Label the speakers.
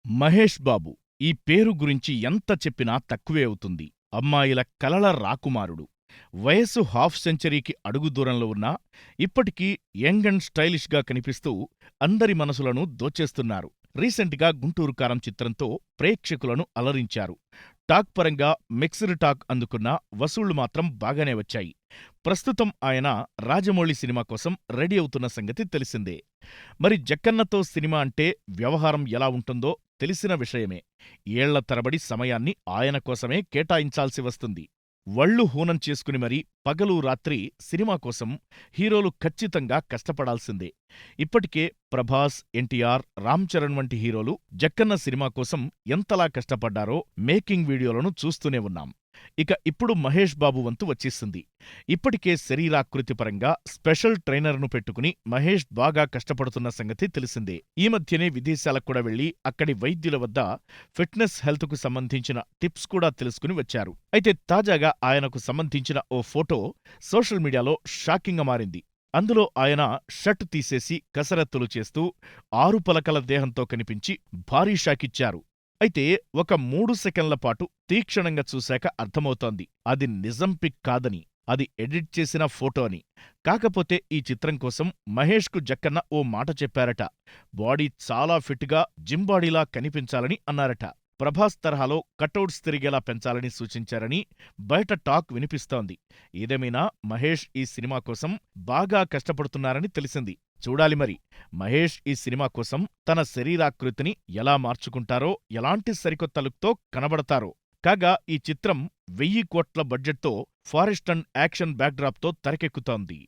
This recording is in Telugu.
Speaker 1: మహేష్ బాబు ఈ పేరు గురించి ఎంత చెప్పినా తక్కువే అవుతుంది. అమ్మాయిల కలల రాకుమారుడు. వయస్సు హాఫ్ సెంచరీకి అడుగు దూరంలో ఉన్నా ఇప్పటికీ యంగ్ అండ్ స్టైలిష్ గా కనిపిస్తూ అందరి మనసులను దోచేస్తున్నారు. రీసెంట్గా గుంటూరు కారం చిత్రంతో ప్రేక్షకులను అలరించారు. టాక్ పరంగా మిక్స్డ్ టాక్ అందుకున్నా వసూళ్లు మాత్రం బాగానే వచ్చాయి. ప్రస్తుతం ఆయన రాజమౌళి సినిమా కోసం రెడీ అవుతున్న సంగతి తెలిసిందే. మరి జక్కన్నతో సినిమా అంటే వ్యవహారం ఎలా ఉంటుందో తెలిసిన విషయమే. ఏళ్ల తరబడి సమయాన్ని ఆయన కోసమే కేటాయించాల్సి వస్తుంది. వళ్ళు హూనం చేసుకుని మరీ పగలు రాత్రి సినిమా కోసం హీరోలు ఖచ్చితంగా కష్టపడాల్సిందే. ఇప్పటికే ప్రభాస్, ఎన్టీఆర్, రామ్ చరణ్ వంటి హీరోలు జక్కన్న సినిమా కోసం ఎంతలా కష్టపడ్డారో మేకింగ్ వీడియోలను చూస్తూనే ఉన్నాం. ఇక ఇప్పుడు మహేష్ బాబు వంతు వచ్చేసింది. ఇప్పటికే శరీరాకృతి పరంగా స్పెషల్ ట్రైనర్ను పెట్టుకుని మహేష్ బాగా కష్టపడుతున్న సంగతి తెలిసిందే. ఈ మధ్యనే విదేశాలకు కూడా వెళ్లి అక్కడి వైద్యుల వద్ద ఫిట్నెస్ హెల్త్కు సంబంధించిన టిప్స్ కూడా తెలుసుకుని వచ్చారు. అయితే తాజాగా ఆయనకు సంబంధించిన ఓ ఫోటో సోషల్ మీడియాలో షాకింగ్గా మారింది. అందులో ఆయన షర్ట్ తీసేసి కసరత్తులు చేస్తూ 6 పలకల దేహంతో కనిపించి భారీ షాకిచ్చారు. అయితే ఒక 3 సెకన్ల పాటు తీక్షణంగా చూశాక అర్థమవుతోంది అది నిజం పిక్ కాదని, అది ఎడిట్ చేసిన ఫోటో అని. కాకపోతే ఈ చిత్రం కోసం మహేష్కు జక్కన్న ఓ మాట చెప్పారట. బాడీ చాలా ఫిట్గా జిమ్ బాడీలా కనిపించాలని అన్నారట. ప్రభాస్ తరహాలో కటౌట్స్ తిరిగేలా పెంచాలని సూచించారని బయట టాక్ వినిపిస్తోంది. ఏదేమైనా మహేష్ ఈ సినిమా కోసం బాగా కష్టపడుతున్నారని తెలిసింది. చూడాలి మరి మహేష్ ఈ సినిమా కోసం తన శరీరాకృతిని ఎలా మార్చుకుంటారో, ఎలాంటి సరికొత్త లుక్తో కనబడతారో. కాగా ఈ చిత్రం 1000 కోట్ల బడ్జెట్తో ఫారెస్ట్ అండ్ యాక్షన్ బ్యాక్డ్రాప్తో తెరకెక్కుతోంది.